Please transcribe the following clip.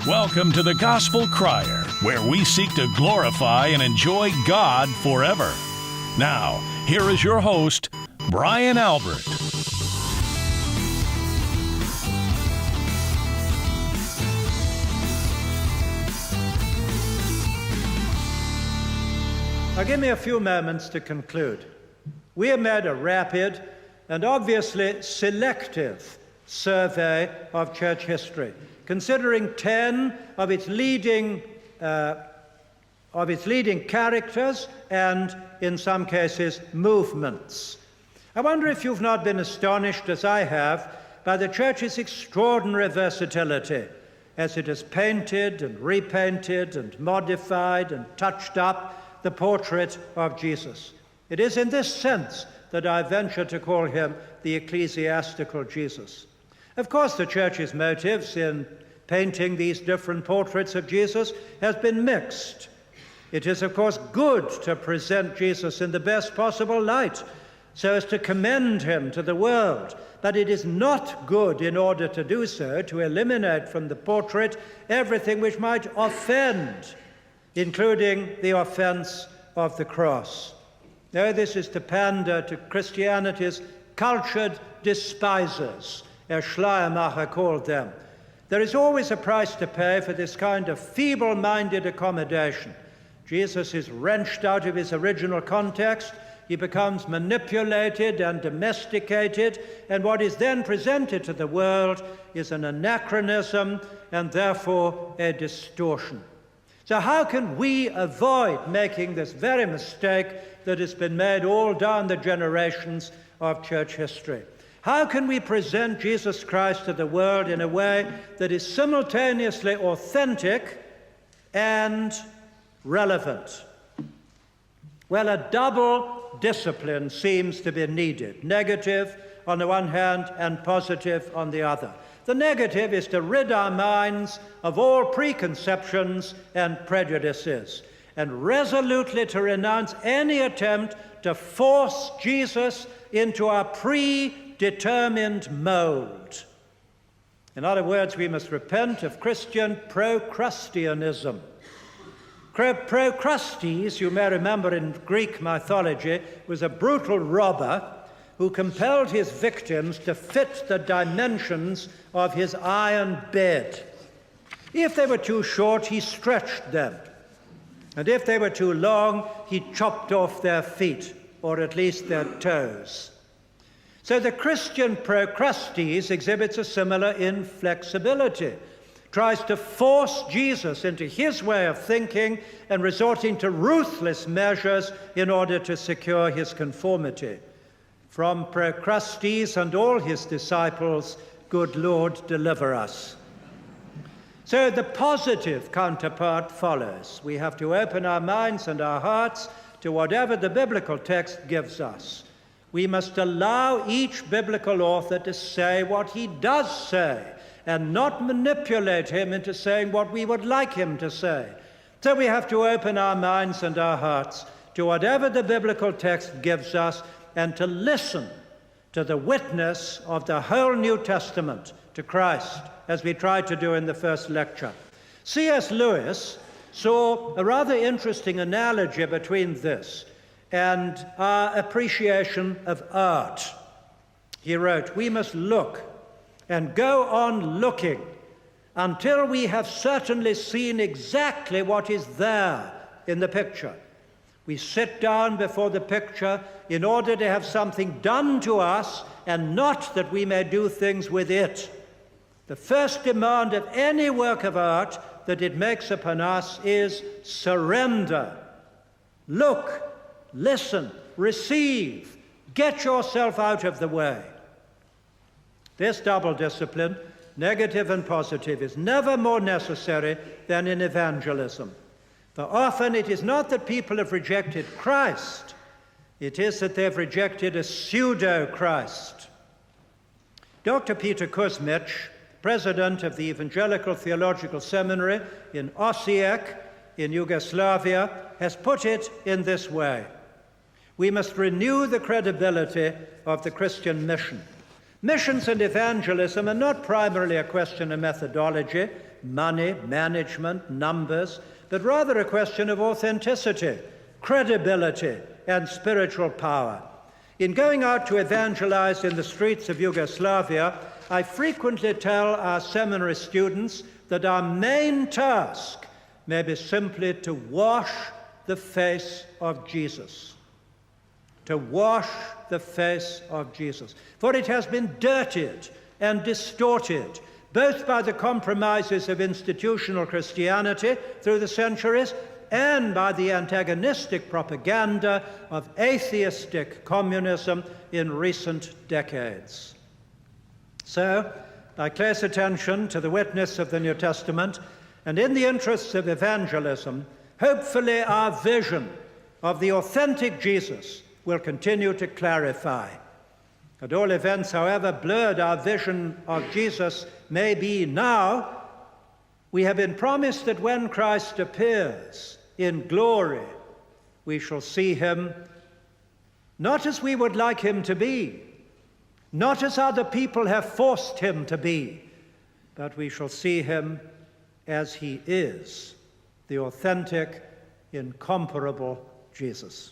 Welcome to the Gospel Crier, where we seek to glorify and enjoy God forever. Now, here is your host, Brian Albert. Now, give me a few moments to conclude. We have made a rapid and obviously selective survey of church history, considering 10 of its leading characters and, in some cases, movements. I wonder if you've not been astonished, as I have, by the church's extraordinary versatility as it has painted and repainted and modified and touched up the portrait of Jesus. It is in this sense that I venture to call him the ecclesiastical Jesus. Of course, the church's motives in painting these different portraits of Jesus has been mixed. It is, of course, good to present Jesus in the best possible light so as to commend him to the world, but it is not good, in order to do so, to eliminate from the portrait everything which might offend, including the offense of the cross. No, this is to pander to Christianity's cultured despisers, as Schleiermacher called them. There is always a price to pay for this kind of feeble-minded accommodation. Jesus is wrenched out of his original context, he becomes manipulated and domesticated, and what is then presented to the world is an anachronism and therefore a distortion. So how can we avoid making this very mistake that has been made all down the generations of church history? How can we present Jesus Christ to the world in a way that is simultaneously authentic and relevant? Well, a double discipline seems to be needed, negative on the one hand and positive on the other. The negative is to rid our minds of all preconceptions and prejudices, and resolutely to renounce any attempt to force Jesus into our predetermined mold. In other words, we must repent of Christian Procrusteanism. Procrustes, you may remember in Greek mythology, was a brutal robber who compelled his victims to fit the dimensions of his iron bed. If they were too short, he stretched them. And if they were too long, he chopped off their feet, or at least their toes. So the Christian Procrustes exhibits a similar inflexibility, tries to force Jesus into his way of thinking and resorting to ruthless measures in order to secure his conformity. From Procrustes and all his disciples, good Lord, deliver us. So the positive counterpart follows. We have to open our minds and our hearts to whatever the biblical text gives us. We must allow each biblical author to say what he does say and not manipulate him into saying what we would like him to say. So we have to open our minds and our hearts to whatever the biblical text gives us and to listen to the witness of the whole New Testament, to Christ, as we tried to do in the first lecture. C.S. Lewis saw a rather interesting analogy between this and our appreciation of art. He wrote, "We must look and go on looking until we have certainly seen exactly what is there in the picture. We sit down before the picture in order to have something done to us and not that we may do things with it. The first demand of any work of art that it makes upon us is surrender. Look, listen, receive, get yourself out of the way." This double discipline, negative and positive, is never more necessary than in evangelism. For often it is not that people have rejected Christ, it is that they've rejected a pseudo-Christ. Dr. Peter Kuzmich, president of the Evangelical Theological Seminary in Osijek in Yugoslavia, has put it in this way: we must renew the credibility of the Christian mission. Missions and evangelism are not primarily a question of methodology, money, management, numbers, but rather a question of authenticity, credibility, and spiritual power. In going out to evangelize in the streets of Yugoslavia, I frequently tell our seminary students that our main task may be simply to wash the face of Jesus. To wash the face of Jesus. For it has been dirtied and distorted, both by the compromises of institutional Christianity through the centuries and by the antagonistic propaganda of atheistic communism in recent decades. So, by close attention to the witness of the New Testament, and in the interests of evangelism, hopefully our vision of the authentic Jesus will continue to clarify. At all events, however blurred our vision of Jesus may be now, we have been promised that when Christ appears in glory, we shall see him not as we would like him to be, not as other people have forced him to be, but we shall see him as he is, the authentic, incomparable Jesus.